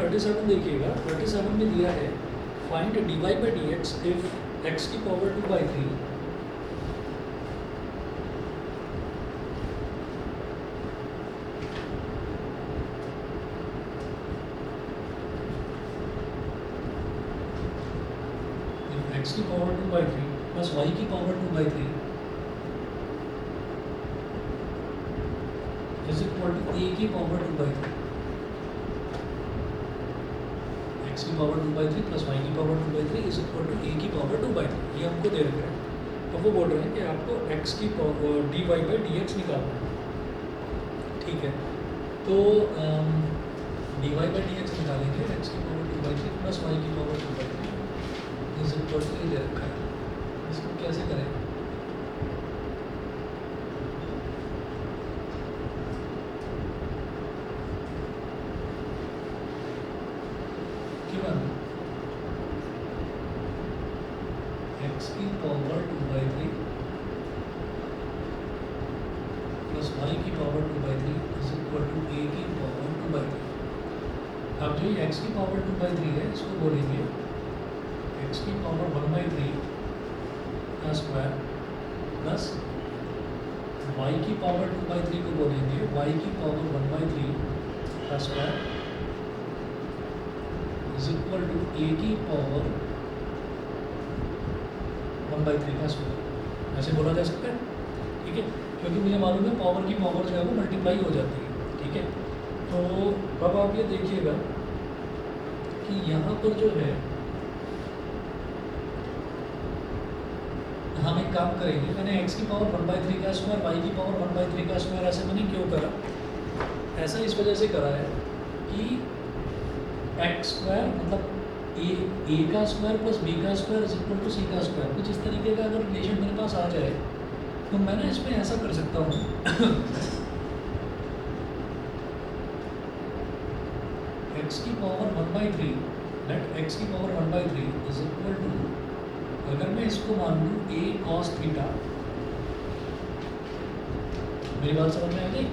37 देखिएगा, 37 में दिया है find dy by d x if x की पावर 2/3 एक्स की पावर 2/3 प्लस वाई की पावर 2/3 इज इक्वल टू ए की पावर 2/3। एक्स की पावर 2/3 प्लस वाई की पावर 2/3 इज इक्वल टू ए की पावर 2/3। ये हमको दे रखे हैं, तो वो बोल रहे हैं कि आपको एक्स की power dy by d x निकालना है। ठीक है, तो dy बाई डी एक्स निकालेंगे, एक्स की पावर 2/3 प्लस वाई की पावर 2/3 इज इक्वल टू ये दे रखा है। इसको कैसे करें? क्यों एक्स की पावर 2/3 प्लस वाई की पावर 2/3 इज इक्वल टू ए की पावर 2/3। अब जो ये एक्स की पावर 2/3 है, इसको बोलेंगे एक्स की पावर 1/3 का स्क्वायर प्लस वाई की पावर 2/3 को बोलेंगे वाई की पावर 1/3 का स्क्वायर इज इक्वल टू ए की पावर 1/3 का स्क्वायर। ऐसे बोला जा सकता है, ठीक है, क्योंकि मुझे मालूम है पावर की पावर जो है वो मल्टीप्लाई हो जाती है। ठीक है, तो अब आप ये देखिएगा कि यहाँ पर जो है हम एक काम करेंगे, मैंने x की पावर 1/3 का स्क्वायर y की पावर 1/3 का स्क्वायर ऐसे मैंने क्यों करा? ऐसा इस वजह से करा है कि x स्क्वायर मतलब a का स्क्वायर प्लस b का square is equal to c का स्क्वायर, कुछ इस तरीके का अगर रिलेशन मेरे पास आ जाए तो मैं ना इसमें ऐसा कर सकता हूँ x की पावर 1/3 लेट x की पावर 1/3 इज इक्वल टू, अगर मैं इसको मान लूँ a cos थीटा, मेरी बात समझ में आ गई?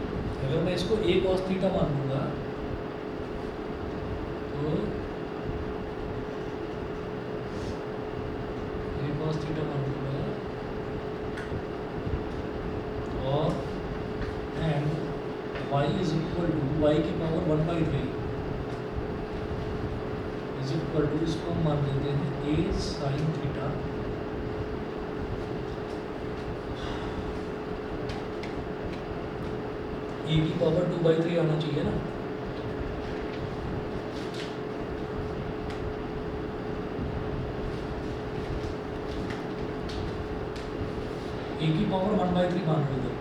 अगर मैं इसको a cos थीटा मान लूँगा तो a cos थीटा मान लूँगा और and y is equal to y की पावर 1/3 इज इक्वल टू, इसको हम मान लेते हैं a sin थीटा a की पावर 2/3 आना चाहिए ना। a की पावर 1/3 मान लो इधर,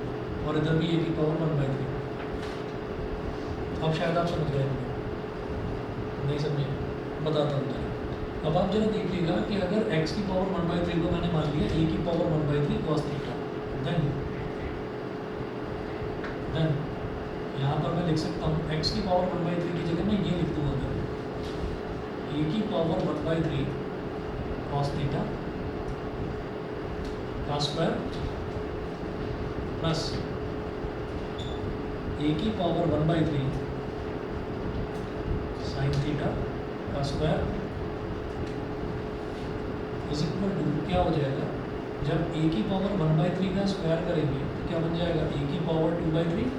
और इधर भी a की पावर 1/3। अब शायद आप समझ गए, नहीं समझे? बताता हूँ जरा। अब आप जरा देखिएगा कि अगर x की पावर 1/3 को मैंने मान लिया a की पावर 1/3 cos थीटा, देन यहाँ पर मैं लिख सकता हूँ x की पावर 1/3 की जगह मैं ये लिख दूँगा, a की पावर 1/3 cos थीटा का स्क्वायर प्लस a की पावर 1/3 sin थीटा का स्क्वायर इज इक्वल टू, क्या हो जाएगा? जब a की पावर 1/3 का स्क्वायर करेंगे तो क्या बन जाएगा? a की पावर 2/3,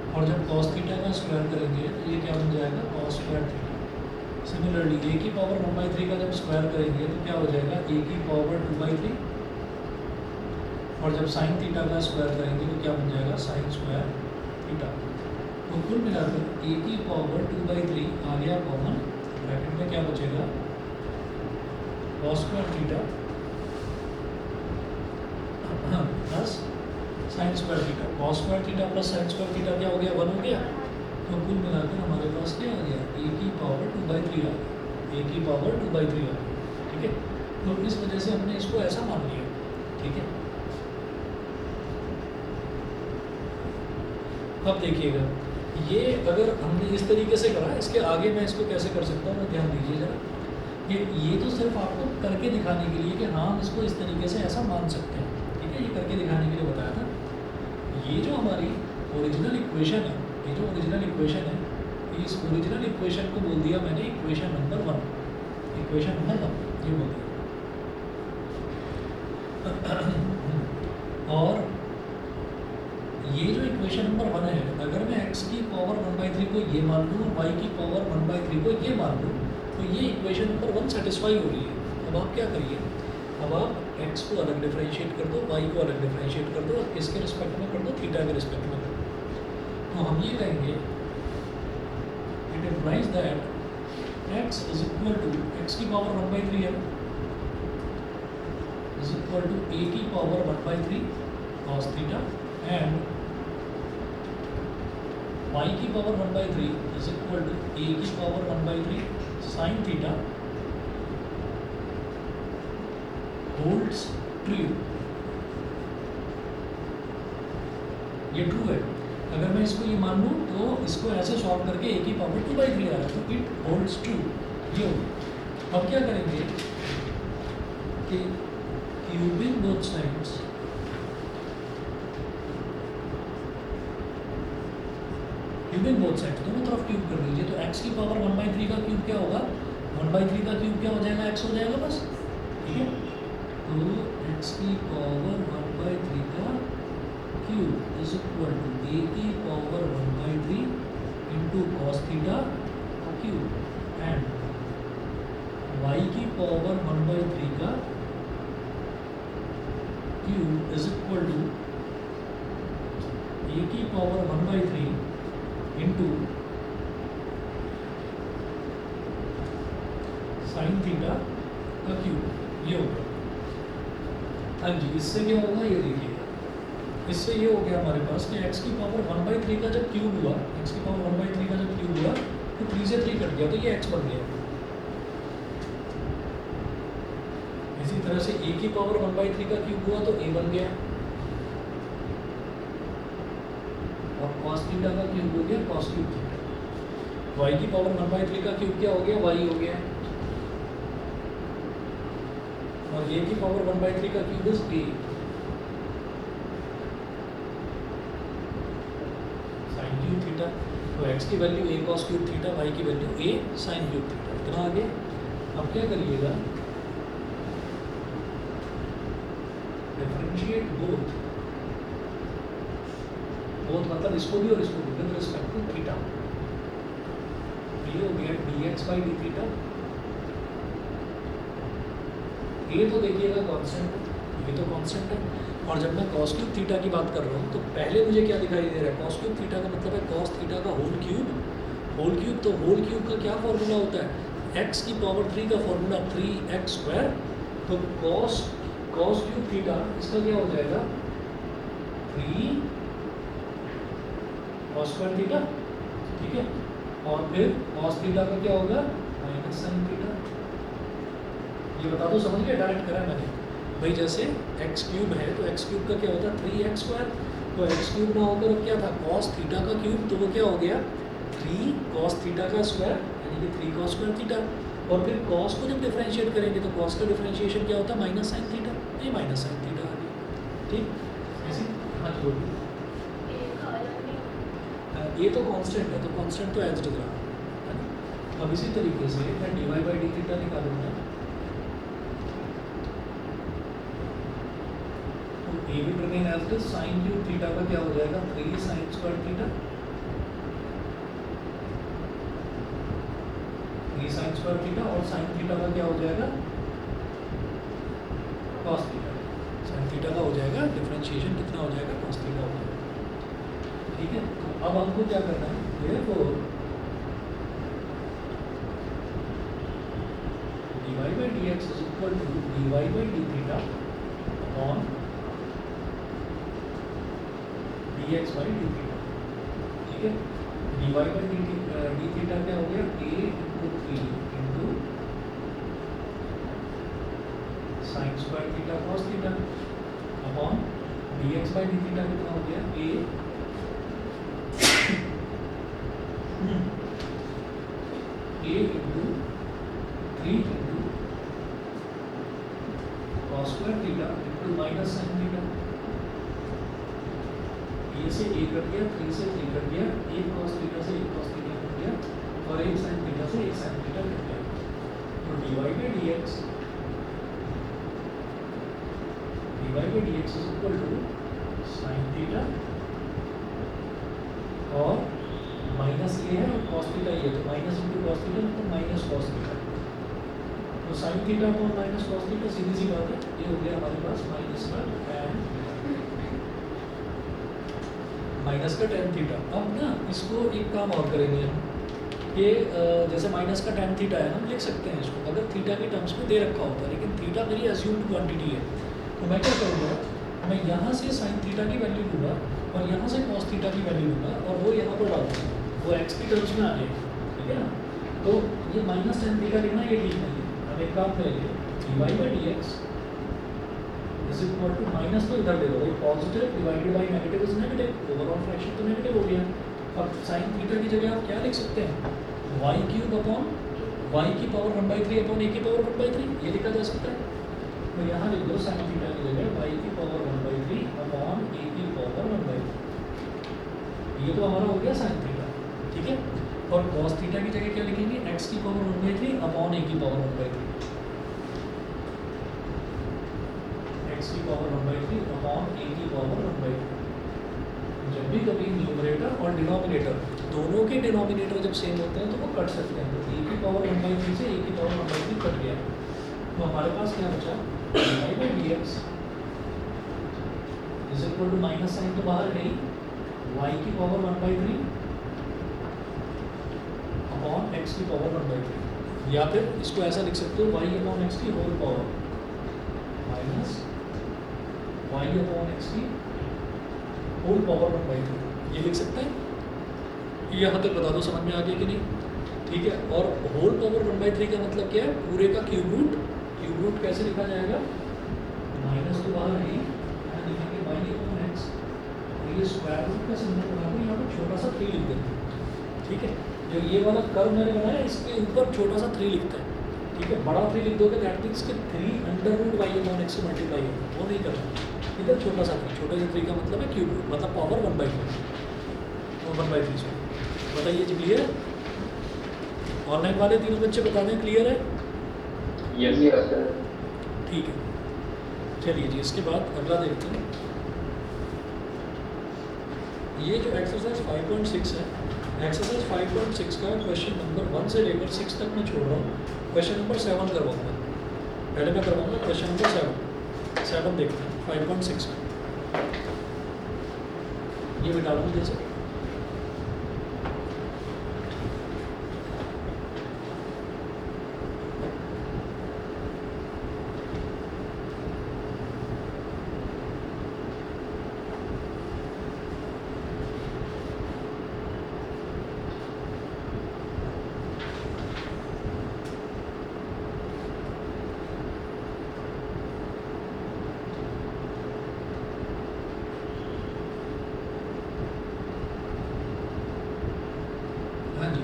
और जब cos थीटा का स्क्वायर करेंगे तो ये क्या बन जाएगा? cos square theta. Similarly a की पावर 1/3 का जब स्क्वायर करेंगे तो क्या हो जाएगा? a की पावर 2/3, और जब sin थीटा का स्क्वायर करेंगे तो क्या बन जाएगा? sin square theta. तो कुल मिलाकर a की पावर 2/3 आ गया कॉमन, ब्रैकेट में क्या बचेगा? cos square theta plus sign square theta. cos square theta plus sign square theta क्या हो गया? 1 हो गया। तो कुल मिलाकर हमारे पास क्या आ गया? a की पावर 2/3 आ गया, a की पावर 2/3 आ गया। ठीक है, तो इस वजह से हमने इसको ऐसा मान लिया। ठीक है, अब देखिएगा, ये अगर हमने इस तरीके से करा, इसके आगे मैं इसको कैसे कर सकता हूँ, ध्यान दीजिए जरा। ये तो सिर्फ आपको करके दिखाने के लिए कि हाँ हम इसको इस तरीके से ऐसा मान सकते हैं। ठीक है, ये करके दिखाने के लिए बताया था। ये जो हमारी ओरिजिनल इक्वेशन है, ये जो ओरिजिनल इक्वेशन है, इस ओरिजिनल इक्वेशन को बोल दिया मैंने इक्वेशन नंबर 1, इक्वेशन नंबर 1 ये बोल दिया। और ये जो इक्वेशन नंबर 1 है, अगर मैं x की पावर 1/3 को ये मान लूँ और y की पावर 1/3 को ये मान लूँ, तो ये इक्वेशन नंबर 1 सेटिस्फाई हो रही है। अब आप क्या करिए, अब आप x को अलग डिफरेंशिएट कर दो, y को अलग डिफरेंशिएट कर दो और किसके रिस्पेक्ट में कर दो, थीटा के रिस्पेक्ट में कर दो। तो हम ये कहेंगे it implies that x is equal to x की पावर 1/3 है, इज इक्वल टू a की power 1/3 cos theta and y की power 1/3 is equal to a की power 1/3 sin theta holds true. ये ट्रू है। अगर मैं इसको ये मान लूँ तो इसको ऐसे सॉल्व करके a की पावर 2/3 आ रहा है, तो इट होल्ड्स ट्रू। ये हो। अब क्या करेंगे कि cubing both sides, cubing both sides दोनों तरफ क्यूब कर दीजिए। तो x की पावर 1/3 का क्यूब क्या होगा, 1/3 का क्यूब क्या हो जाएगा, x हो जाएगा बस। ठीक है, तो x की पावर 1/3 का cube is equal to a की पावर 1/3 इंटू कॉस थीटा का क्यूब एंड y की पावर 1/3 का cube is equal to a की पावर 1/3 इंटू साइन थीटा का क्यूब। ये होगा। हाँ जी, इससे क्या होगा ये देखिएगा, इससे ये हो गया हमारे पास कि x की पावर 1/3 का जब क्यूब हुआ, x की पावर 1/3 का जब क्यूब हुआ तो 3 से 3 कट गया, तो ये x बन गया। इसी तरह से a की पावर 1/3 का क्यूब हुआ तो a बन गया, और cos थीटा का क्यूब हो गया cos क्यूब थीटा। y की पावर 1/3 का क्यूब क्या हो गया, y हो गया, और a की पावर 1/3 का cube is a sin cube theta. तो x की value a cos cube theta, y की value a sin cube theta. इतना आगे। अब क्या करिएगा, डिफरेंशिएट बोथ, बोथ मतलब इसको भी और इसको भी विद रिस्पेक्ट टू थीटा। ये हो गया dx by d थीटा। ये तो देखिएगा कांस्टेंट, ये तो कांस्टेंट है। और जब मैं cos क्यूब थीटा की बात कर रहा हूँ तो पहले मुझे क्या दिखाई दे रहा है, cos क्यूब थीटा का मतलब है cos थीटा का होल क्यूब। होल क्यूब, तो होल क्यूब का क्या फॉर्मूला होता है, x की पावर 3 का फॉर्मूला 3x स्क्वायर। तो cos क्यूब थीटा इसका क्या हो जाएगा, 3 cos स्क्वायर थीटा। ठीक है, और फिर cos थीटा का क्या होगा, माइनस साइन थीटा। ये बता दो, समझ गए, डायरेक्ट करा मैंने भाई। जैसे x क्यूब है तो x क्यूब का क्या होता है 3x स्क्वायर, तो x क्यूब ना होकर क्या था cos थीटा का क्यूब, तो वो क्या हो गया 3 cos थीटा का स्क्वायर, यानी कि 3 cos स्क्वायर थीटा। और फिर cos को जब डिफरेंशिएट करेंगे तो cos का डिफरेंशिएशन क्या होता है, माइनस साइन थीटा। ये माइनस साइन थीटा आ गया। ठीक, ऐसे। हाँ जी बोलिए। ये तो कांस्टेंट है, तो कांस्टेंट तो एज इट इज रहा है ना। अब इसी तरीके से मैं dy by d थीटा निकालूंगा, तो a भी remain as it is. Sine cube theta का क्या हो जाएगा, 3 sine square theta, 3 sine square theta. और साइन थीटा का क्या हो जाएगा, cos थीटा। साइन थीटा का हो जाएगा डिफरेंशिएशन कितना हो जाएगा, cos थीटा हो जाएगा। ठीक है, तो अब हमको क्या करना है, therefore dy by dx is equal to dy by d theta upon dx by d theta। ठीक है, dy by d theta क्या हो गया, a into 3 into sin square theta cos theta upon dx by d theta कितना हो गया, a into 3 into cos square theta into minus sin theta। a से a cut गया, 3 से 3 कट गया, 1 cos theta से 1 cos theta। गया और एक साइन थीटा से एक साइन थीटा कट गया। तो dy by dx is equal to sine theta और माइनस ये है और कॉस थीटा ये, तो माइनस इंटू कॉस थीटा मतलब माइनस कॉस थीटा। तो sine theta upon minus cos theta सीधी सी बात है, ये हो गया हमारे पास माइनस का टेन थीटा। अब ना इसको एक काम और करेंगे हम, कि जैसे माइनस का टेन थीटा है हम लिख सकते हैं इसको अगर थीटा के टर्म्स में दे रखा होता है, लेकिन थीटा मेरी अज्यूम्ड क्वांटिटी है। तो मैं क्या करूँगा, मैं यहाँ से साइन थीटा की वैल्यू लूँगा और यहाँ से कॉस थीटा की वैल्यू लूँगा और वो यहाँ पर डाल दूँगा, वो एक्स की टर्म्स में आ जाएगी, ठीक है ना। तो ये माइनस टेन थीटा लिखना ये ठीक नहीं है। अब एक काम करेंगे, dy by dx is equal to minus, तो इधर दे दो भाई positive divided by negative is negative, overall fraction तो नेगेटिव हो गया। अब साइन थीटा की जगह आप क्या लिख सकते हैं, y क्यूब अपॉन y की पावर 1/3 अपॉन a की पावर 1/3, ये लिखा जा सकता है। तो यहाँ लिख दो साइन थीटा की जगह y की पावर 1/3 अपॉन a की पावर 1/3, ये तो हमारा हो गया साइन थीटा, ठीक है। और कॉस थीटा की जगह क्या लिखेंगे, x की पावर 1/3 अपॉन a की पावर 1/3, x की पावर 1/3 अपॉन a की पावर 1/3। जब भी कभी न्यूमरेटर और डिनोमिनेटर दोनों के डिनोमिनेटर जब सेम होते हैं तो वो कट सकते हैं, तो a की पावर 1/3 से a की पावर 1/3 कट गया, तो हमारे पास क्या बचा, dy by dx is equal to minus sine तो बाहर गई, y की पावर 1/3 अपॉन x की पावर 1/3, या फिर इसको ऐसा लिख सकते हो y अपॉन x की whole power minus y upon x की होल पावर 1/3, ये लिख सकते हैं। यहाँ तक बता दो समझ में आ गया कि नहीं, ठीक है। और होल पावर 1/3 का मतलब क्या है, पूरे का क्यूब रूट। क्यूब रूट कैसे लिखा जाएगा, माइनस तो बाहर नहीं, यहाँ लिखेंगे y अपॉन x, और ये स्क्वायर रूट का सिंबल बनाकर यहाँ पर छोटा सा 3 लिख देंगे, ठीक है। जो ये वाला कर्व मैंने बनाया इसके ऊपर छोटा सा 3 लिखते हैं, ठीक है। बड़ा 3 लिख दोगे दैट मीन्स कि 3 under root y upon x से मल्टीप्लाई होगा, वो नहीं करना। इधर छोटा सा 3, छोटे से 3 का मतलब है क्यूब रूट, मतलब पावर 1/3 और 1/3 से। बताइए जी क्लियर, ऑनलाइन वाले तीनों बच्चे बता दें क्लियर है, यस सर, ठीक है। चलिए जी इसके बाद अगला देखते हैं। ये जो एक्सरसाइज 5.6 है, एक्सरसाइज 5.6 का क्वेश्चन नंबर 1 से लेकर 6 तक मैं छोड़ रहा हूँ, क्वेश्चन नंबर 7 करवाऊंगा। पहले मैं करवाऊंगा क्वेश्चन नंबर 7 देखते हैं 5.6 का। ये बिठा लूँ जैसे,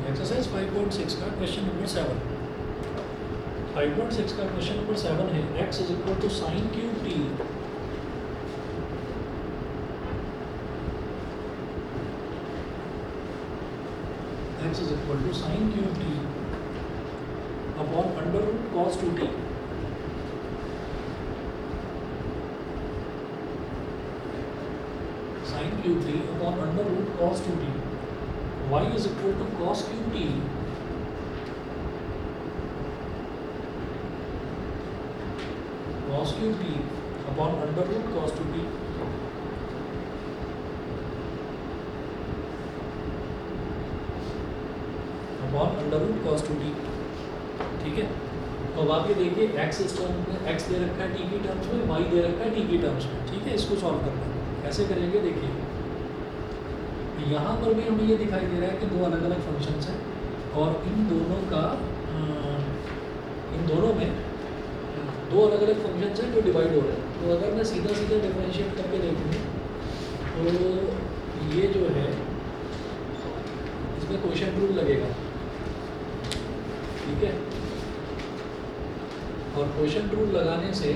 एक्सरसाइज 5.6 का क्वेश्चन नंबर 7। 5.6 का क्वेश्चन नंबर 7 है, x is equal to sine cube t x is equal to sine cube t upon under root cos 2t। Sine cube t upon under root cos 2t, y is equal to cos cube t cos cube t upon under root cos 2t upon under root cos 2t, ठीक है। तो अब आप ये देखिए x इस term में x दे रखा है t की टर्म्स में, y दे रखा है t की टर्म्स में, ठीक है। इसको सॉल्व करना है, कैसे करेंगे देखिए। यहाँ पर भी हमें ये दिखाई दे रहा है कि दो अलग अलग फंक्शंस हैं और इन दोनों में दो अलग अलग फंक्शंस हैं जो डिवाइड हो रहे हैं। तो अगर मैं सीधा सीधा डिफरेंशिएट करके देखूँ तो ये जो है इसमें क्वोशिएंट रूल लगेगा, ठीक है। और क्वोशिएंट रूल लगाने से,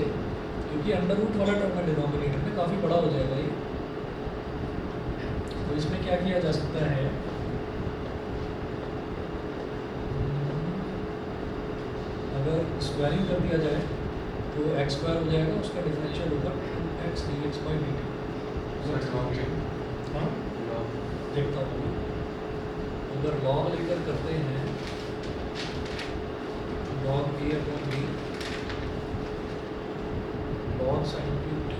क्योंकि अंडर रूट वाला टर्म है डिनोमिनेटर में, काफ़ी बड़ा हो जाएगा ये, तो इसमें क्या किया जा सकता है, अगर स्क्वायरिंग कर दिया जाए तो एक्स स्क्वायर हो जाएगा, उसका डिफरेंशियल होगा 2x dx by dt। हाँ देखता हूँ, अगर लॉग लेकर करते हैं log a upon b log sin cube t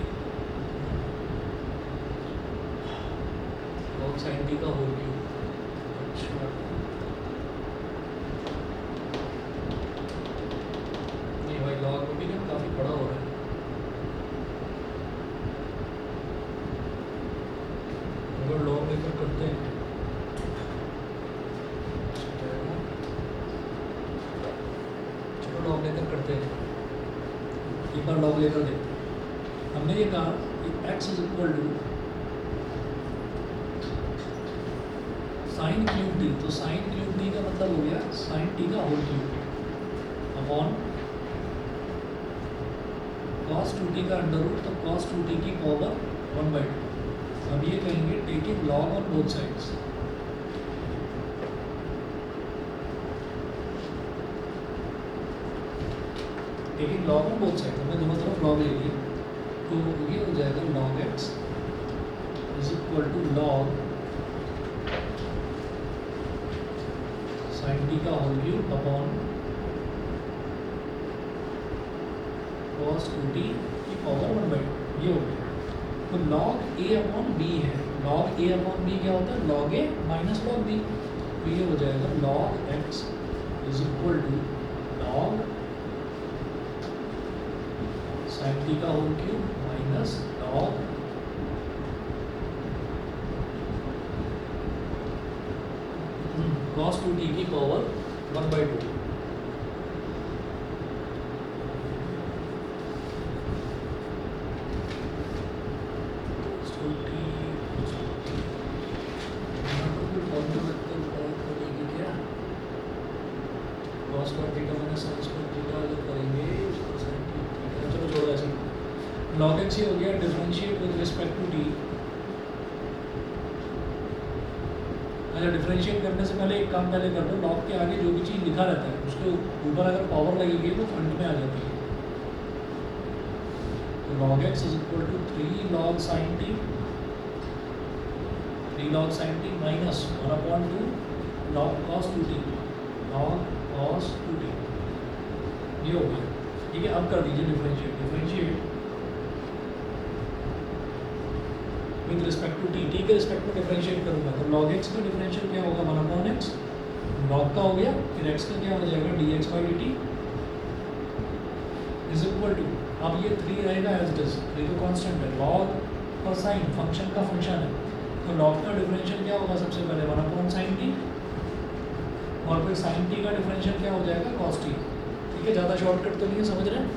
log sin t का होल क्यूब। अच्छा नहीं भाई, log में भी ना काफ़ी बड़ा हो रहा है। अगर log लेकर करते हैं लॉग लेकर करते हैं, एक बार लॉग लेकर देखते हैं। हमने ये कहा कि x is equal to sine cube t, तो साइन क्यूब टी का मतलब हो गया साइन टी का whole cube upon cos 2t का अंडर रूट, तो कॉस 2t की पावर 1/2। अब ये कहेंगे taking log on both sides. Taking log on both side, हमने दोनों तरफ लॉग ले लिए, तो ये हो जाएगा log x is equal to log sin t का whole cube upon cos 2t की पावर 1/2। ये हो गया। तो log a अपॉन b है, log a अपॉन b क्या होता है? log a minus log b। तो ये हो जाएगा log x is equal to log sin t का whole cube minus log cos 2t की पावर 1/2। cos का theta minus sin square theta अगर करेंगे उसको sin थीटा, चलो छोड़ो ऐसे। log x ये हो गया differentiate with respect to t। अच्छा, डिफरेंशिएट करने से पहले एक काम पहले कर लो, log के आगे जो भी चीज़ लिखा रहता है उसके ऊपर अगर पावर लगेगी तो फ्रंट में आ जाती है। तो log x is equal to 3 log sin t, 3 log sin t minus 1/2 log cos 2t, log cos 2t। ये हो गया, ठीक है। अब कर दीजिए differentiate, differentiate with respect to t, t के रिस्पेक्ट में डिफरेंशिएट करूंगा तो log x का डिफरेंशियल क्या होगा? 1/x log का हो गया, फिर x का क्या हो जाएगा? dx by dt is equal to, अब ये 3 रहेगा एज इट इज, 3 तो कांस्टेंट है, log और sin फंक्शन का फंक्शन है, तो log का डिफरेंशियल क्या होगा? सबसे पहले 1/sin t और फिर sin t का डिफरेंशियल क्या हो जाएगा? cos t। ठीक है, ज़्यादा शॉर्टकट तो नहीं है, समझ रहे हैं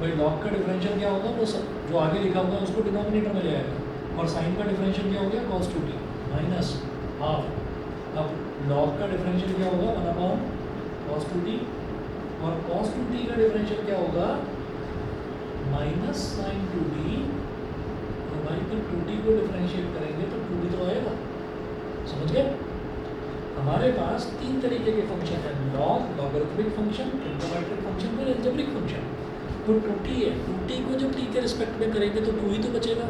भाई। log का डिफरेंशियल क्या होगा? वो सब जो आगे लिखा होगा उसको डिनोमिनेटर में ले आएगा, और sin का डिफरेंशियल क्या हो गया? cos 2t minus half. अब log का डिफरेंशियल क्या होगा? 1/cos 2t, और cos 2t का डिफरेंशियल क्या होगा? Minus sin 2t। तो भाई फिर 2t को डिफरेंशिएट करेंगे तो 2t तो आएगा, समझ गए? हमारे पास 3 तरीके के फंक्शन है, log, logarithmic function, trigonometric function, फिर अलजेब्रिक फंक्शन। तो 2t है, 2t को जब t के रिस्पेक्ट में करेंगे तो 2 ही तो बचेगा,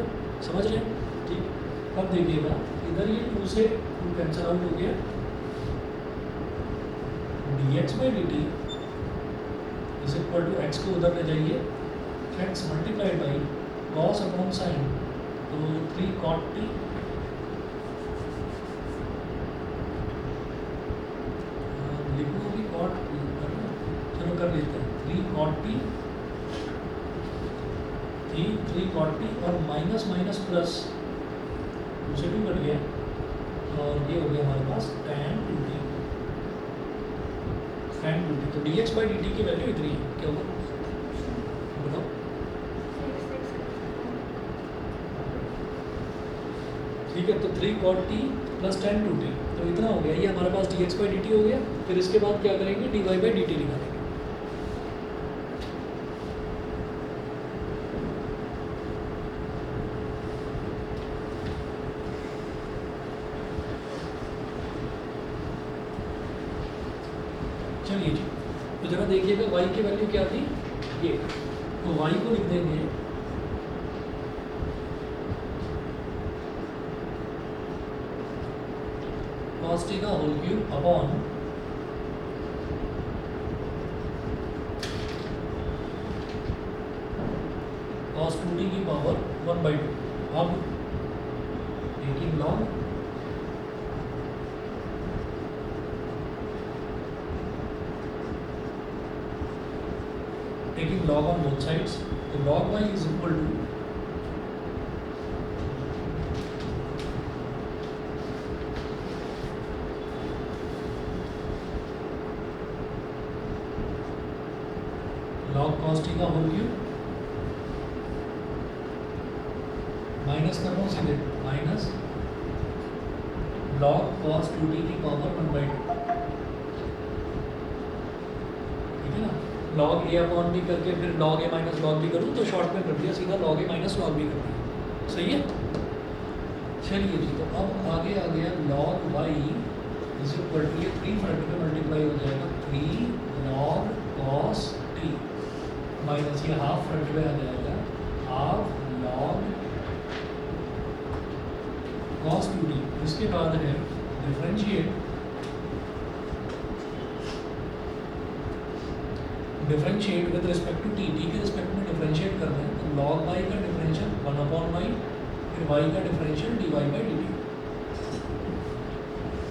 समझ रहे हैं? ठीक, अब देखिएगा इधर ये 2 से 2 कैंसिल आउट हो गया, dx by dt is equal to x को उधर ले जाइए, x multiplied by cos upon sin, तो 3 cot t लिखो भी cot t, चलो कर लेते हैं 3 cot t, 3 cot t और माइनस माइनस प्लस 2 से 2 कट गया, और ये हो गया हमारे पास tan 2t, tan 2t। तो dx by dt की वैल्यू इतनी है, क्या होगा बताओ? ठीक है, तो 3 cot t plus tan 2t, तो इतना हो गया, ये हमारे पास dx by dt हो गया। फिर इसके बाद क्या करेंगे? dy by dt निकालेंगे। चलिए जी, तो जरा देखिएगा y की वैल्यू क्या थी, ये, तो y को लिख देंगे cos t का whole cube upon cos 2t की पावर 1/2। अब taking log on both sides, तो log y is equal to log cos t का होल क्यूब माइनस कर रहा हूँ सीधे, माइनस log cos 2t की पावर 1/2, ठीक है ना। log a अपॉन b करके फिर log a minus log b करूँ तो शॉर्ट में कर दिया, सीधा log a minus log b कर दिया, सही है। चलिए जी, तो अब आगे आ गया log y is equal to, ये 3 फ्रंट में मल्टीप्लाई हो जाएगा, 3 log cos t माइनस ये हाफ फ्रंट में आ जाएगा, हाफ log cos 2t। इसके बाद है differentiate with respect to t के रिस्पेक्ट में डिफरेंशिएट करना है, तो log y का डिफरेंशियल 1/y, फिर y का डिफरेंशियल dy/dt,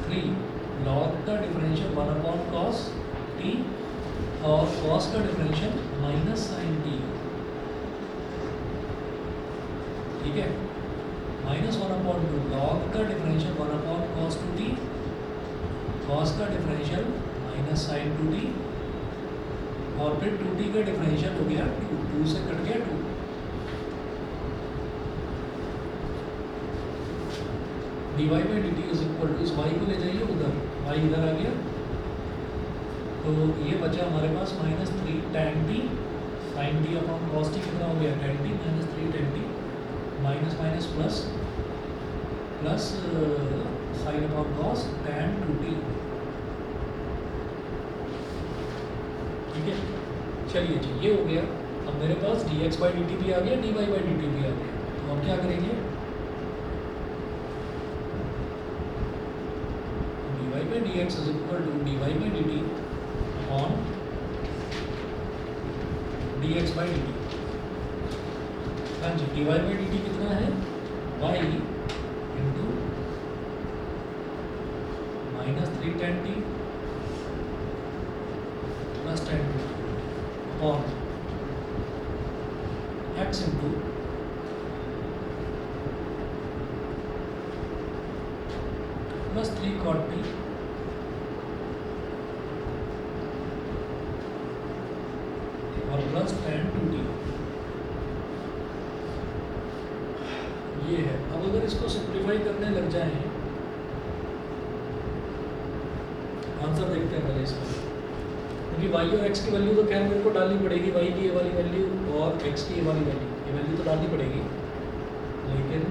3 log का डिफरेंशियल 1/cos t और cos का डिफरेंशियल माइनस साइन t, ठीक है, माइनस 1/2 log का डिफरेंशियल 1/cos 2t, cos का डिफरेंशियल माइनस साइन 2t और फिर 2t का डिफरेंशियल हो गया 2 से कट गया 2, dy/dt इज इक्वल टू, इस y को ले जाइए उधर, y इधर आ गया, तो ये बचा हमारे पास minus 3 tan t sin t upon cos t, कितना हो गया tan t minus 3 tan t, minus minus plus plus sine upon cos tan 2t, ठीक है। चलिए जी, ये हो गया। अब मेरे पास dx/dt भी आ गया, dy/dt भी आ गया, तो हम क्या करेंगे, dy/dx is equal to dy/dt on dx/dt। हाँ जी, dy/dt कितना है, y into minus 3 tan t plus tan 2 और x into plus 3 cot t और प्लस tan 2t, ये है। अब अगर इसको सिंप्लीफाई करने लग जाएं, आंसर देखते हैं पहले इसका, क्योंकि y और x की वैल्यू तो खैर मेरे को डालनी पड़ेगी, y की ये वाली वैल्यू और x की ये वाली वैल्यू, ये वैल्यू तो डालनी पड़ेगी, लेकिन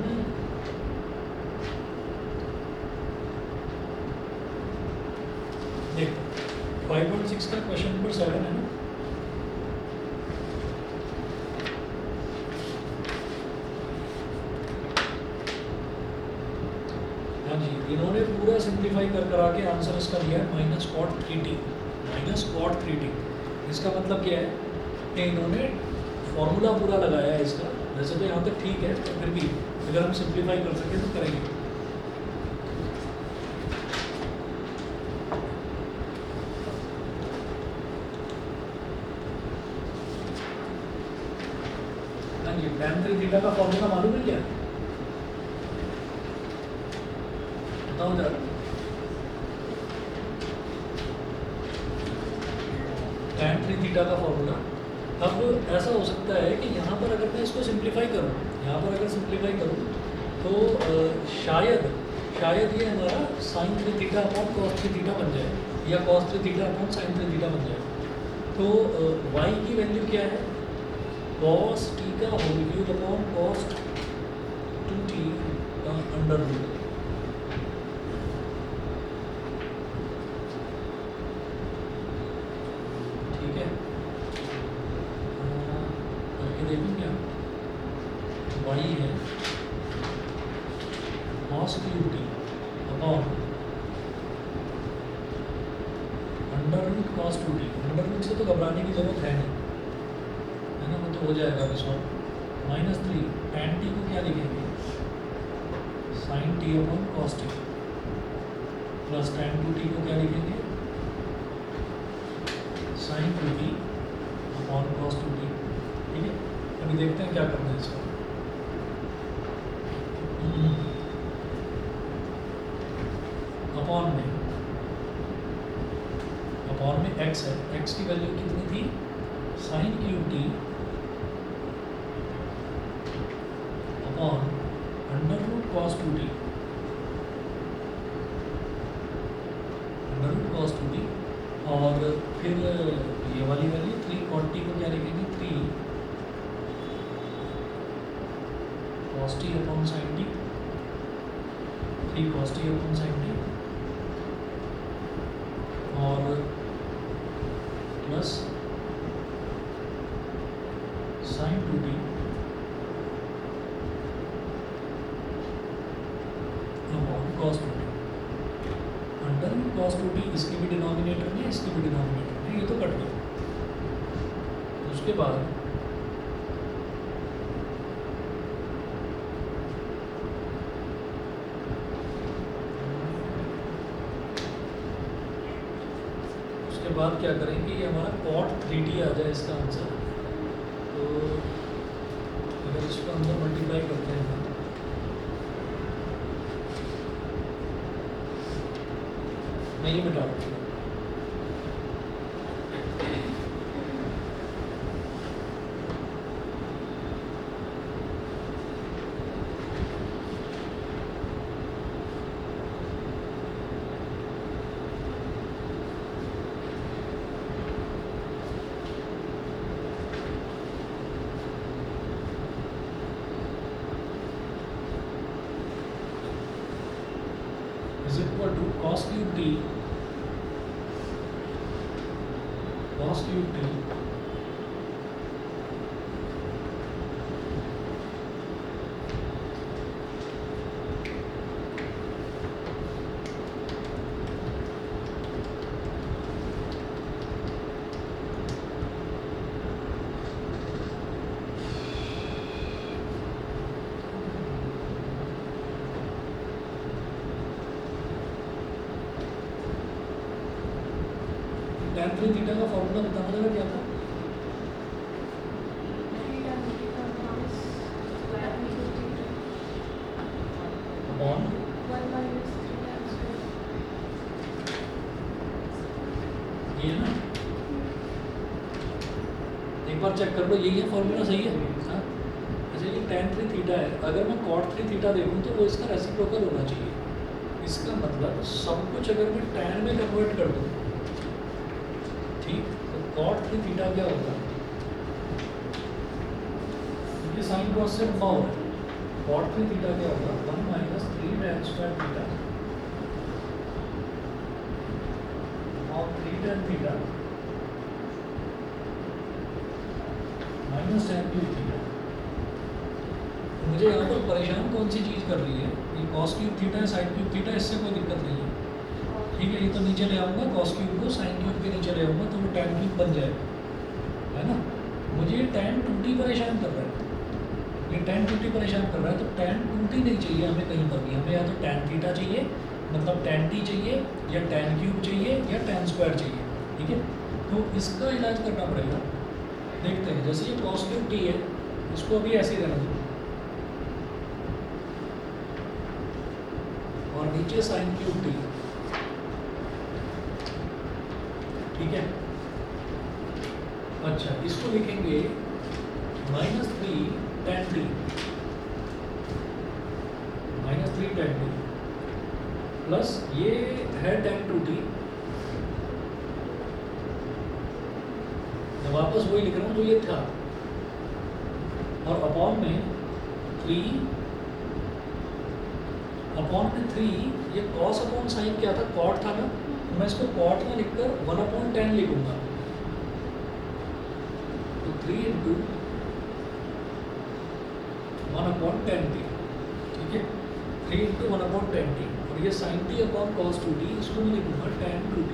देखो 5.6 का क्वेश्चन नंबर 7 है ना, हाँ जी, इन्होंने पूरा सिंप्लीफाई कर आके आंसर इसका दिया है minus cot 3t, minus cot 3t। इसका मतलब क्या है कि इन्होंने फॉर्मूला पूरा लगाया है इसका, वैसे तो यहाँ तक ठीक है, तो फिर भी अगर हम सिंप्लीफाई कर सकें तो करेंगे। हाँ जी, tan 3 थीटा का फॉर्मूला मालूम है क्या, बताओ जरा। tan 3 थीटा का फॉर्मूला, अब ऐसा हो सकता है कि यहाँ पर अगर मैं इसको सिंप्लीफाई करूँ, यहाँ पर अगर सिंप्लीफाई करूँ तो शायद ये हमारा sin 3 theta upon cos 3 theta बन जाए, या cos 3 theta upon sin 3 theta बन जाए। तो y की वैल्यू क्या है, cos t का whole cube upon cos 2t का अंडर रूट, ठीक है, करके देखूँ क्या, y है cos cube t upon under root cos 2t। Under root से तो घबराने की जरूरत है नहीं, है ना, वो तो हो जाएगा अभी सॉल्व। -3 tan t को क्या लिखेंगे, sin t upon cos t, plus tan 2t को क्या लिखेंगे, sin 2t upon cos 2t। ठीक है, अभी देखते हैं क्या करना है इसका। अपॉन में x है, x की वैल्यू कितनी थी, sin cube t upon under root cos 2t, under root cos 2t, और फिर ये वाली वैल्यू 3 cot t को क्या लिखेंगे, 3 cos t अपॉन sin t, 3 cos t अपॉन sin t, और plus sin 2t upon cos 2t। Under root cos 2t इसके भी डिनोमिनेटर में, इसके भी डिनोमिनेटर में, ये तो कट गया। उसके बाद क्या करेंगे, ये हमारा cot 3t आ जाए इसका आंसर। तो अगर इसको अंदर मल्टीप्लाई करते हैं, मैं ये मिटा दूँगा। is equal to cos cube t, cos cube t tan 3 theta का फॉर्मूला बताना जरा क्या था, अपॉन ये ना, एक बार चेक कर लो, यही है फॉर्मूला, सही है। हाँ, अच्छा ये tan 3 थीटा है, अगर मैं cot 3 थीटा देखूँ तो वो इसका रेसिप्रोकल होना चाहिए। इसका मतलब सब कुछ अगर मैं tan में कन्वर्ट कर दूँ, ठीक, तो cot 3 थीटा क्या होगा, ये साइन क्रॉस से बाहर है, cot 3 थीटा क्या होगा, 1 माइनस 3 tan स्क्वायर थीटा और 3 tan theta minus tan cube theta. मुझे यहाँ पर परेशान कौन सी चीज़ कर रही है, ये cos क्यूब थीटा है, sin क्यूब थीटा, इससे कोई दिक्कत नहीं है। ठीक है, ये तो नीचे ले आऊँगा, cos क्यूब को sin क्यूब के नीचे ले आऊँगा तो वो tan क्यूब बन जाएगा, है ना। मुझे ये tan 2t परेशान कर रहा है, ये tan 2t परेशान कर रहा है, तो tan 2t नहीं चाहिए हमें कहीं पर भी, हमें या तो tan थीटा चाहिए, मतलब tan t चाहिए, या tan क्यूब चाहिए, या tan स्क्वायर चाहिए। ठीक है, तो इसका इलाज करना पड़ेगा। देखते हैं, जैसे ये cos क्यूब t है, इसको अभी ऐसे ही रहना दो, और नीचे sin क्यूब t, ठीक है। अच्छा, इसको लिखेंगे -3 tan t, -3 tan t plus ये है tan 2t, मैं वापस वही लिख रहा हूँ जो ये था, और अपॉन में 3 ये cos अपॉन साइन क्या था, cot था ना, तो मैं इसको cot में लिखकर 1/10 लिखूंगा, 3 इंटू 1/10t, ठीक है, 3 इंटू 1/10t, और ये sin t upon cos 2t, इसको मैं लिखूंगा tan 2t।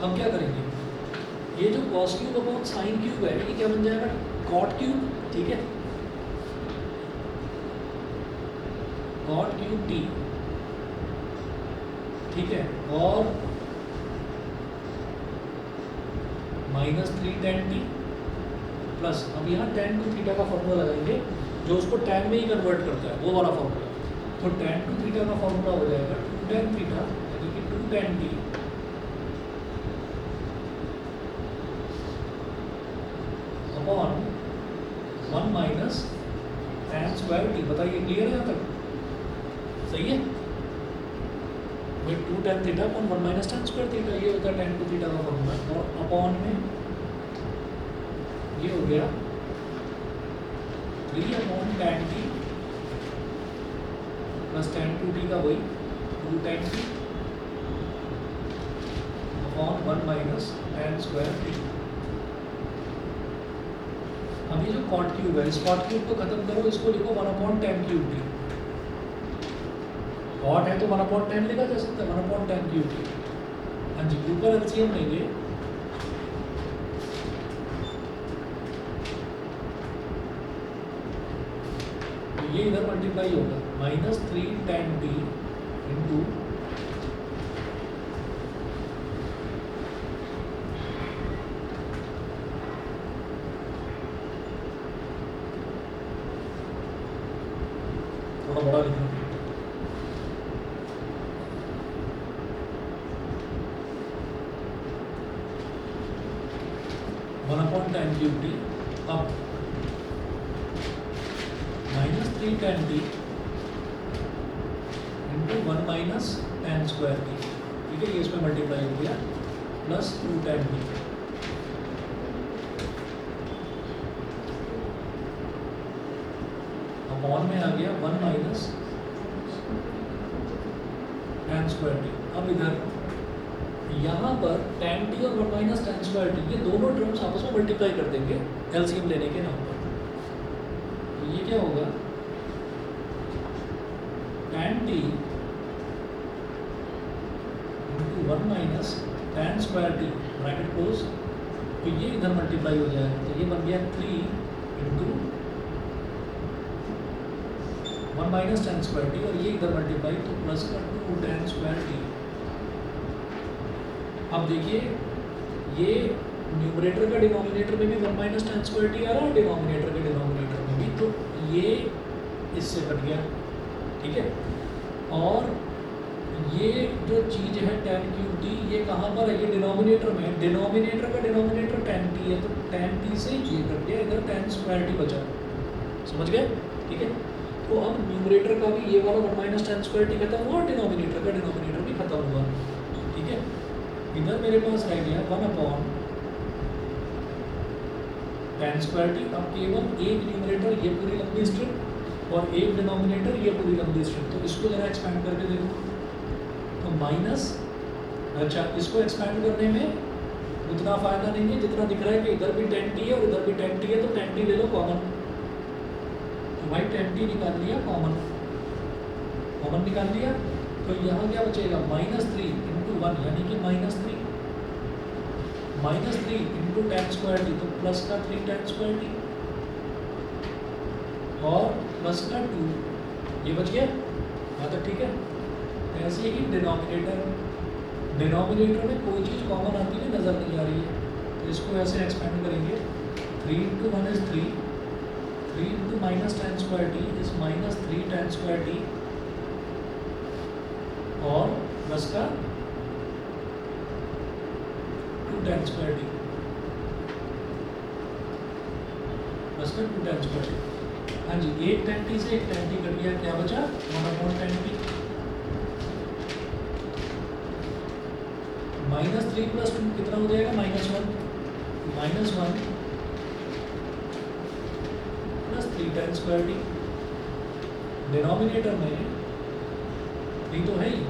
अब क्या करेंगे, ये जो cos cube upon sin cube है ये क्या बन जाएगा, cot क्यूब, ठीक है, cot क्यूब t, ठीक है, और -3 tan t प्लस, अब यहाँ tan टू थीटा का फॉर्मूला लगाएंगे जो उसको tan में ही कन्वर्ट करता है, वो वाला फॉर्मूला। तो tan टू थीटा का फॉर्मूला हो जाएगा 2 tan थीटा यानी कि 2 tan t upon 1 minus tan square t। बताइए क्लियर है यहाँ तक, सही है। वही 2 tan theta upon 1 minus tan square theta, ये होता है tan टू थीटा का फॉर्मूला, और अपॉन में ये हो गया 3 upon tan t plus tan 2t का वही 2 tan t upon 1 minus tan square t। अब ये जो cot क्यूब है, इस cot क्यूब को खत्म करो, इसको लिखो 1/tan क्यूब t। cot है तो 1/10 लिखा जा सकता है, 1/tan क्यूब t। हाँ जी, ऊपर एलसीएम लेंगे, ये इधर मल्टीप्लाई होगा, -3 tan t इंटू थोड़ा बड़ा लिखना, 1/tan क्यूब t। अब -3 tan t into 1 minus tan square t, ठीक है, ये इसमें मल्टीप्लाई हो गया, प्लस 2 tan t अपॉन में आ गया 1 माइनस tan स्क्वायर t। अब इधर यहाँ पर tan t और 1 माइनस tan स्क्वायर t, ये दोनों टर्म्स आपस में मल्टीप्लाई कर देंगे एलसीएम लेने के नाम पर। ये क्या होगा, tan t into 1 minus tan square t bracket close, तो ये इधर मल्टीप्लाई हो जाएगा, तो ये बन गया 3 into 1 minus tan square t, और ये इधर मल्टीप्लाई तो प्लस का 2 tan स्क्वायर t। अब देखिए ये न्यूमरेटर का डिनोमिनेटर में भी 1 माइनस tan स्क्वायर t आ रहा है, डिनोमिनेटर के डिनोमिनेटर में भी, तो ये इससे कट गया, ठीक है। और ये जो चीज़ है tan क्यूब t, ये कहाँ पर है, ये डिनोमिनेटर में है, डिनोमिनेटर का डिनोमिनेटर tan t है, तो tan t से ये कट गया, इधर tan स्क्वायर t बचा, समझ गए, ठीक है। तो अब न्यूमरेटर का भी ये वाला 1 माइनस tan स्क्वायर t खत्म हुआ, और डिनोमिनेटर का डिनोमिनेटर भी खत्म हुआ, ठीक है। इधर मेरे पास रह गया 1/tan स्क्वायर t। अब केवल एक न्यूमरेटर, ये पूरी लंबी स्ट्रिप, और एक डिनोमिनेटर, ये पूरी लंबी स्ट्रिप, तो इसको जरा एक्सपैंड करके देखो, तो माइनस, अच्छा इसको एक्सपैंड करने में उतना फायदा नहीं है जितना दिख रहा है कि इधर भी tan t है और इधर भी tan t है, तो tan t ले लो कॉमन, तो भाई tan t निकाल लिया कॉमन, कॉमन निकाल लिया, तो यहाँ क्या बचेगा, -3 इंटू 1 यानी कि -3, -3 इंटू tan स्क्वायर t, तो प्लस का 3 tan स्क्वायर t और प्लस का 2, ये बच गया, हाँ तो ठीक है। ऐसे ही डिनोमिनेटर में कोई चीज़ कॉमन आती है नज़र नहीं आ रही है, तो इसको ऐसे एक्सपेंड करेंगे, 3 into 1 is 3, 3 into minus tan square t is -3 tan square t, और प्लस का 2 tan स्क्वायर t, प्लस का 2 tan स्क्वायर t। हाँ जी, एक tan t से एक tan t कट गया, क्या बचा, 1/tan t, -3 प्लस 2 कितना हो जाएगा, -1, -1 plus 3 tan square t। Denominator में 3 तो है ही,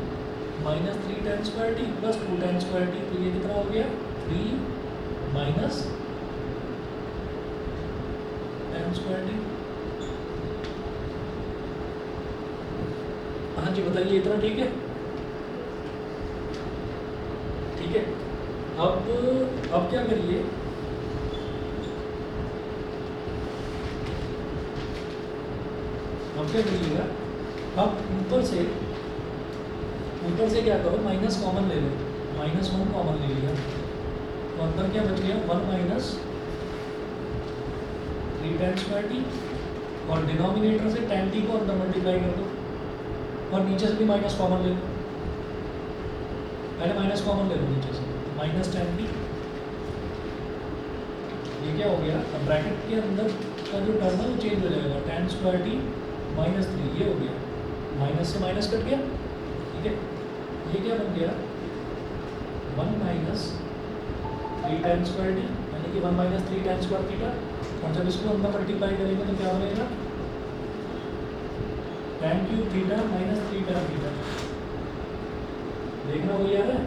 -3 tan square t plus 2 tan square t, तो ये कितना हो गया, 3 माइनस टेन स्क्वायर टी। हाँ जी बताइए, इतना ठीक है? ठीक है। अब क्या करिए, अब क्या करिएगा, अब ऊपर से क्या करो, माइनस कॉमन ले लो, -1 कॉमन ले लिया तो अंदर क्या बच गया, 1 माइनस 3 tan स्क्वायर टी, और डिनोमिनेटर से tan टी को अंदर मल्टीप्लाई कर दो, और नीचे से भी माइनस कॉमन ले लो, पहले माइनस कॉमन ले लो नीचे से, माइनस tan टी। ये क्या हो गया, अब ब्रैकेट के अंदर का जो टर्म है वो चेंज हो जाएगा, tan स्क्वायर टी -3, ये हो गया, माइनस से माइनस कट गया, ठीक है। ये क्या बन गया, 1 माइनस 3 tan स्क्वायर टी, यानी कि 1 माइनस 3 tan स्क्वायर थीटा, और जब इसको अंदर मल्टीप्लाई करेंगे तो क्या बनेगा, tan cube theta minus 3 tan theta. देखना वही आ रहा है,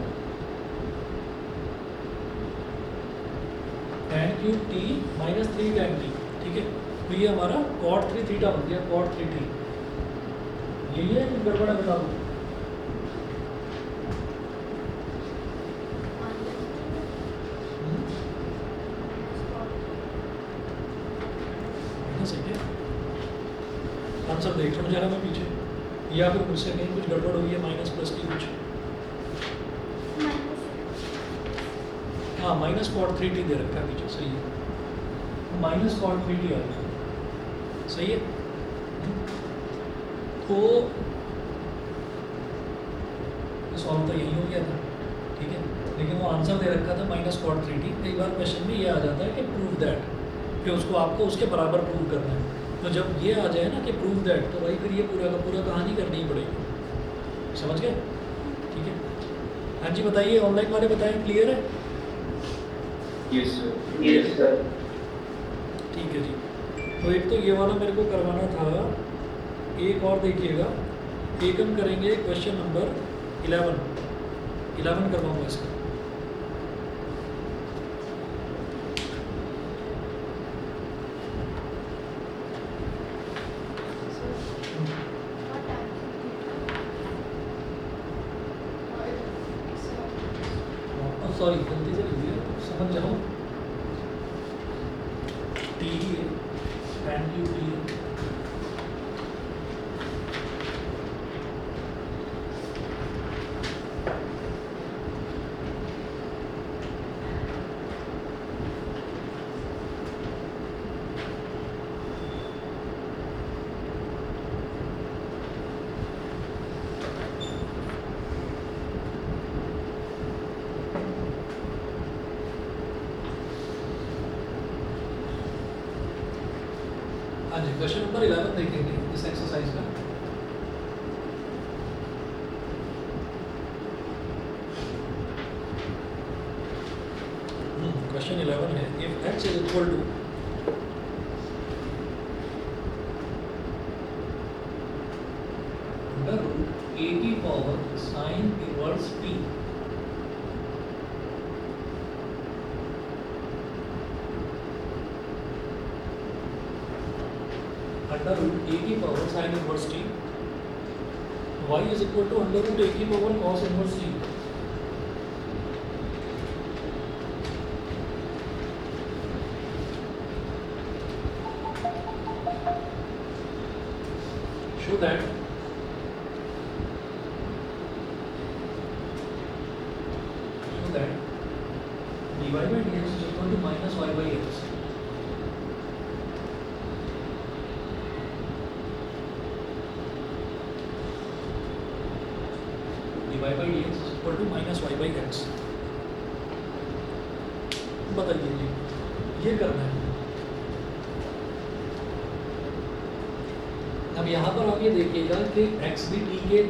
tan cube T minus 3 tan T, ठीक है। तो ये हमारा cot 3 थीटा बन गया, cot 3 टी। यही है कि गड़बड़ है, बता दो। आंसर देख लो जरा मैं पीछे, या फिर मुझसे कहीं कुछ गड़बड़ हुई है, माइनस प्लस की कुछ, हाँ माइनस cot 3 टी दे रखा है पीछे, सही है, माइनस cot 3 टी आ गया, सही है। तो सॉल्व तो यही हो गया था, ठीक है, लेकिन वो आंसर दे रखा था माइनस cot 3 टी। कई बार क्वेश्चन में ये आ जाता है कि प्रूव दैट, कि उसको आपको उसके बराबर प्रूव करना है। तो जब ये आ जाए ना कि प्रूव दैट, तो भाई फिर ये पूरा का पूरा कहानी करनी ही पड़ेगी, समझ गए? ठीक है, हाँ जी बताइए, ऑनलाइन वाले बताएं, क्लियर है? Yes sir. Yes sir. ठीक है जी। तो एक तो ये वाला मेरे को करवाना था, एक और देखिएगा, एक हम करेंगे क्वेश्चन नंबर 11 करवाऊँगा इसका। सॉरी गलती से लिख दिया, समझ जाओ, टी ही है, tan क्यूब टी है, हाँ जी। क्वेश्चन नंबर 11 देखेंगे इस एक्सरसाइज का। क्वेश्चन 11 है, if x is equal to under root a की power sine inverse t, under root a की power sine inverse t, y is equal to under root a की power cos inverse t। Show that dy by dx is equal to minus y by x। dy by dx is equal to minus y by x। बताइए जी, ये करना है। अब यहाँ पर आप ये देखिएगा कि x भी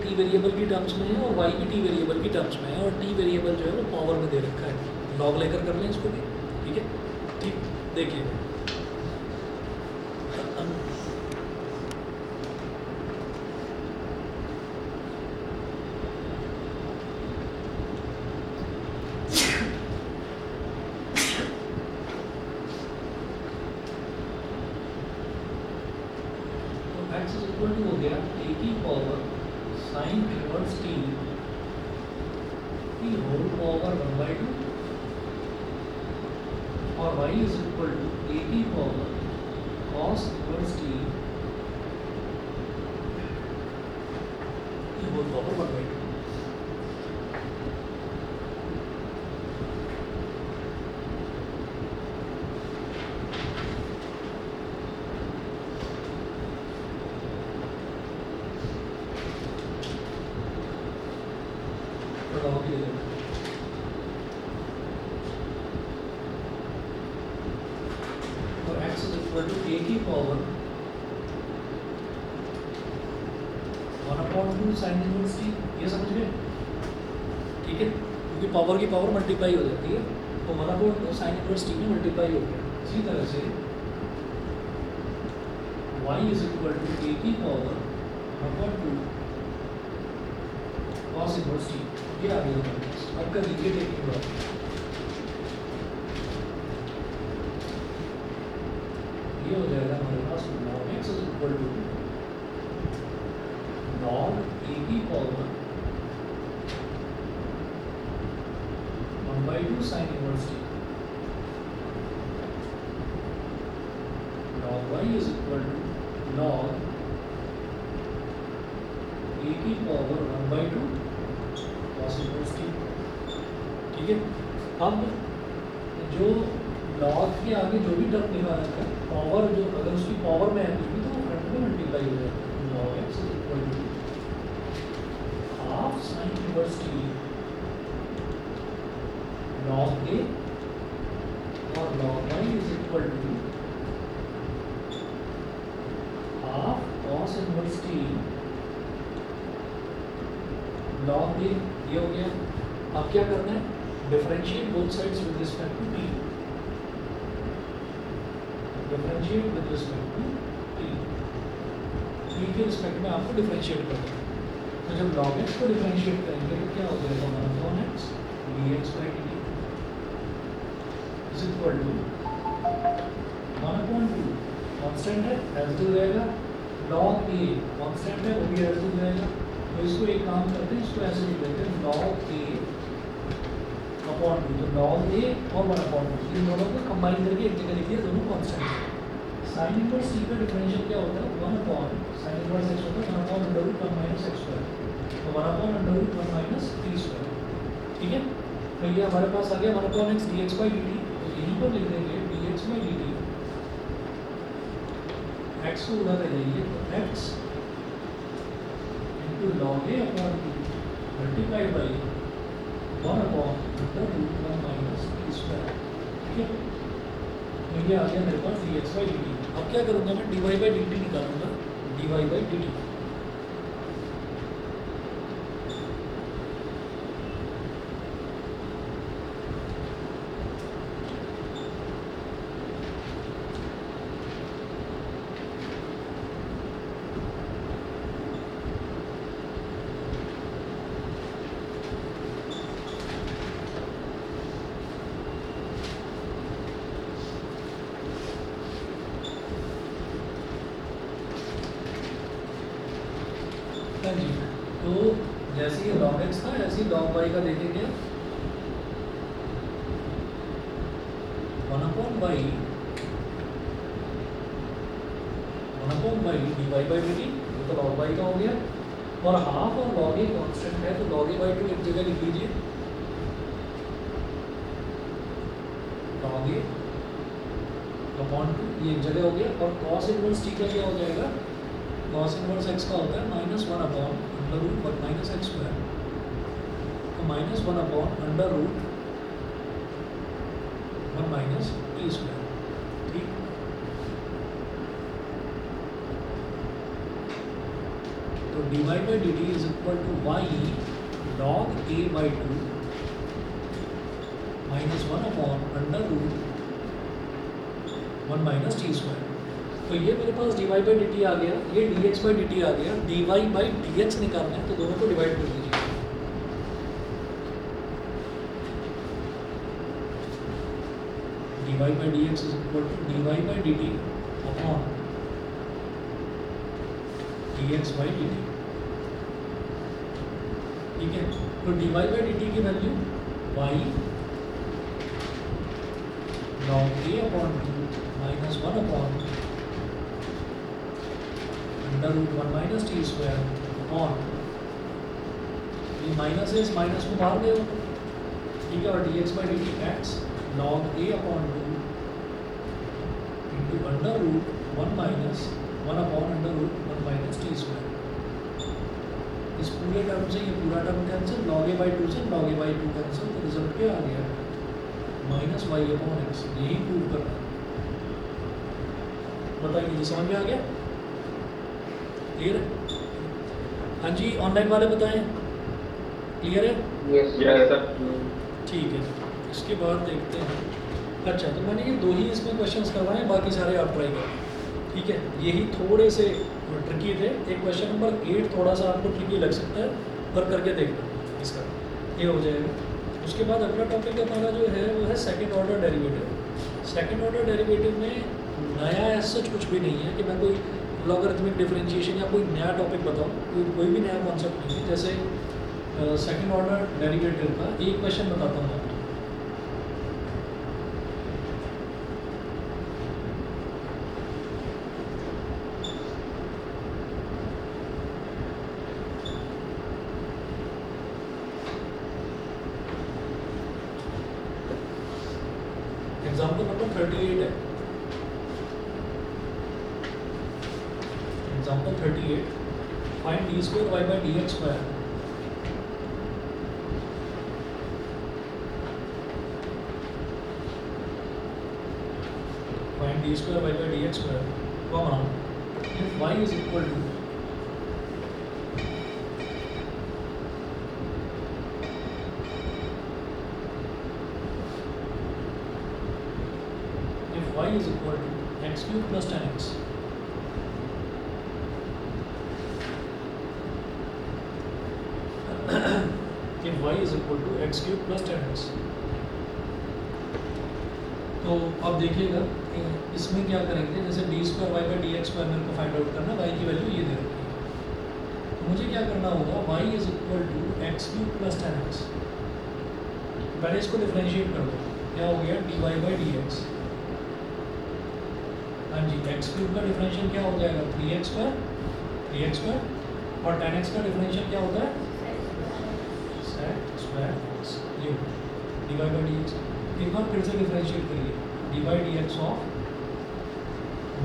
t वेरिएबल की टर्म्स में है और y भी t वेरिएबल की टर्म्स में है, और t वेरिएबल जो है वो पावर में दे रखा है, लॉग लेकर कर लें इसको भी, ठीक है। ठीक, देखिए x इज इक्वल टू हो गया a की पावर साइन इनवर्स t की होल पावर 1/2 और y is equal to a की पावर cos इनवर्स t की होल पावर 1/2। तो x is equal to a की पावर 1/2 साइन इनवर्स t, ये समझ गए? ठीक है, क्योंकि पावर की पावर मल्टीप्लाई हो जाती है, तो 1/2 साइन इनवर्स t में मल्टीप्लाई हो गया। इसी तरह से y is equal to a की पावर 1/2 cos इनवर्स t, ये आ गया हमारे पास। अब कर लीजिए टेकिंग बात, ये हो जाएगा हमारे पास log x is equal to log a की power 1/2 sine inverse t, log y is equal to log a की पावर 1/2 cos इनवर्स t। ठीक है, अब जो log के आगे जो भी टर्म लिखा रहता है, पावर जो अगर उसकी पावर में है कुछ भी तो वो फ्रंट में मल्टीप्लाई हो जाएगा। log x is equal to half sine inverse t log a और log y is equal to half cos inverse t log a, ये हो गया। अब क्या करना है, differentiate both sides with respect to t, differentiate with respect to t, t के respect में आपको डिफरेंशिएट करना है। तो जब log x को डिफरेंशिएट करेंगे तो क्या हो जाएगा, 1/x dx by dt is equal to 1/2 constant है, एज टू रहेगा, log a कांस्टेंट है, वो भी एज टू रहेगा। तो इसको एक काम करते हैं, इसको ऐसे लिख लेते हैं log a अपॉन 2, तो log a और 1/2 इन दोनों को कंबाइन करके एक जगह लिख दिया, दोनों कांस्टेंट है। साइन इनवर्स t का डिफरेंशियल क्या होता है, 1 साइन इनवर्स x होता है 1/√1 माइनस x स्क्वायर, तो 1/√1 माइनस t स्क्वायर। ठीक है, तो ये हमारे पास आ गया 1/x dx by dt, तो यहीं पर लिख देंगे dx by dt, x को उधर ले जाइए, तो x into log a upon 2 multiplied by 1/√1 minus t square. ठीक है, तो ये आ गया मेरे पास dx by dt। अब क्या करूँगा मैं, dy by dt निकालूंगा, dy by dt। हाँ जी, तो जैसे ये log x था ऐसे ही log y का देखेंगे, 1/y dy by dt, ये तो log y का हो गया, और हाफ और log a कांस्टेंट है, तो log a by 2 एक जगह लिख लीजिए, log a अपॉन 2 ये एक जगह हो गया, और cos इनवर्स t का क्या हो जाएगा, cos इनवर्स x का होता है -1/√1 माइनस x स्क्वायर, तो -1/√1 माइनस t स्क्वायर। ठीक, तो dy by dt is equal to y log a by 2 -1/√1 minus t square. तो ये मेरे पास dy by dt आ गया, ये dx by dt आ गया, dy by dx निकालना है, तो दोनों को डिवाइड कर दीजिए। dy by dx is equal to dy by dt upon dx by dt। ठीक है, तो dy by dt की value y log a upon 2 minus 1 upon under root 1 minus t square upon, ये माइनस है, इस minus को बाहर ले लो, ठीक है, और dx by dt x log a upon 2 into under root 1 minus 1 upon under root 1 minus t square. इस पूरे टर्म से ये पूरा term cancel, log a by 2 से log a by 2 कैंसिल, तो रिजल्ट क्या आ गया, माइनस वाई अपॉन एक्स। यही प्रूव करना है। बताइए, ये समझ में आ गया, क्लियर है? हाँ जी, ऑनलाइन वाले बताएं, क्लियर है? Yes, sir. ठीक है, इसके बाद देखते हैं। अच्छा, तो मैंने ये 2 ही इसमें क्वेश्चंस करवाए, बाकी सारे आप ट्राई करें, ठीक है। यही थोड़े से ट्रिकी थे। एक क्वेश्चन नंबर 8 थोड़ा सा आपको ट्रिकी लग सकता है, पर करके देखना इसका, ये हो जाएगा। उसके बाद अगला टॉपिक हमारा जो है वो है second order derivative. Second order derivative में नया ऐसा कुछ भी नहीं है कि मैं कोई लॉगरिथमिक डिफरेंशिएशन या कोई नया टॉपिक बताऊँ, कोई भी नया कॉन्सेप्ट नहीं है। जैसे सेकंड ऑर्डर डेरिवेटिव का एक क्वेश्चन बताता हूँ आपको। एग्जाम्पल नंबर 38 है। Example 38, find d square y by d x square. Find d square y by d x square, comma if y is equal to y is equal to x cube plus 10x। if y is equal to x cube plus 10x, तो अब देखिएगा इसमें क्या करेंगे। जैसे d square y by d x square मेरे को find out करना, y की वैल्यू ये दे रखी है, तो मुझे क्या करना होगा, y is equal to x cube plus 10x। पहले इसको डिफरेंशिएट कर दो, क्या हो गया, d y by d x. हाँ जी, एक्स क्यूब का डिफरेंशियल क्या हो जाएगा, 3x स्क्वायर, और 10x का डिफरेंशियल क्या होता है, सेक स्क्वायर एक्स। ये d y by d x. एक बार फिर से डिफरेंशिएट करिए, d by d x of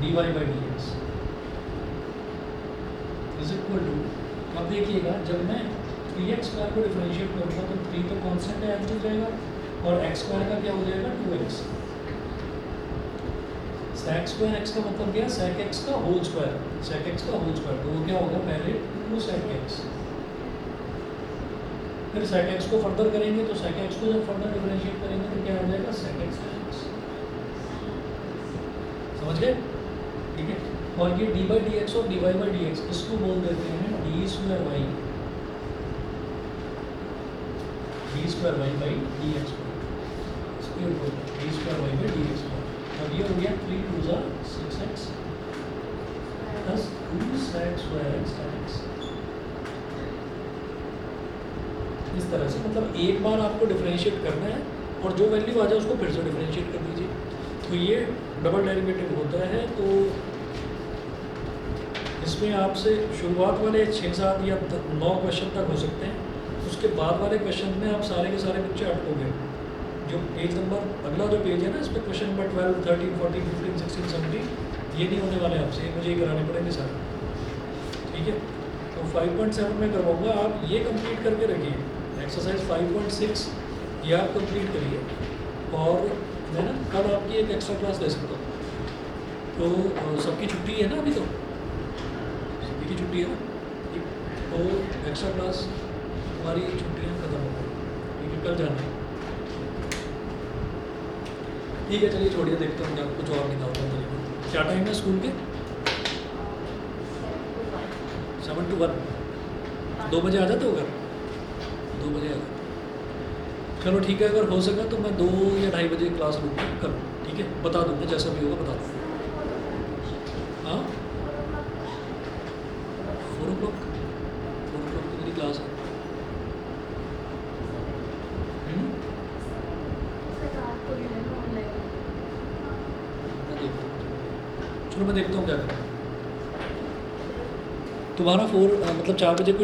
d y by d x is equal to, अब देखिएगा जब मैं 3x स्क्वायर को डिफरेंशिएट करूँगा तो 3 तो कॉन्स्टेंट है, ऐड हो जाएगा, और x स्क्वायर का क्या हो जाएगा, 2x। sec स्क्वायर x का मतलब क्या, sec x का होल स्क्वायर, sec x का होल स्क्वायर, तो वो क्या होगा, पहले 2 sec x, फिर sec x को फर्दर करेंगे, तो sec x को जब फर्दर डिफरेंशिएट करेंगे तो क्या हो जाएगा, sec x tan x। समझ गए, ठीक है। और ये डी बाई डी एक्स और d y by d x, इसको बोल देते हैं d square y by d x square, d square y by d x. अब ये हो गया 3 2 ज़ा 6x plus 2 sec square x tan x। इस तरह से, मतलब एक बार आपको डिफरेंशिएट करना है और जो वैल्यू आ जाए उसको फिर से डिफरेंशिएट कर दीजिए। तो ये डबल डेरिवेटिव होता है। तो इसमें आपसे शुरुआत वाले 6 7 या 9 क्वेश्चन तक हो सकते हैं, उसके बाद वाले क्वेश्चन में आप सारे के सारे बच्चे अटकोगे। जो पेज नंबर, अगला जो पेज है ना, इस पर क्वेश्चन नंबर 12 13 14 15 16 17, ये नहीं होने वाले आपसे, मुझे ये कराने पड़ेंगे सारे, ठीक है। तो 5.7 में करवाऊँगा, आप ये कंप्लीट करके रखिए, एक्सरसाइज 5.6 ये आप कंप्लीट करिए, और मैं ना कल आपकी एक एक्स्ट्रा क्लास ले सकता हूँ। तो सबकी छुट्टी है ना, अभी तो सभी की छुट्टी है ना, ठीक। तो एक्स्ट्रा क्लास हमारी छुट्टियाँ खत्म हो गई, ठीक है, कल जाना है, ठीक है। चलिए छोड़िए, देखते हैं आपको कुछ और निकालता हूँ। क्या टाइम है स्कूल के, 7 to 1, 2 बजे आ जाते हो घर, 2 बजे आ जाते, चलो ठीक है। अगर हो सका तो मैं 2 या 2:30 बजे क्लास लूँगा कल, ठीक है, बता दूँगा, जैसा भी होगा बता दूँगा। हाँ, चलो मैं देखता हूँ क्या करना है। तुम्हारा 4 मतलब 4 बजे कोई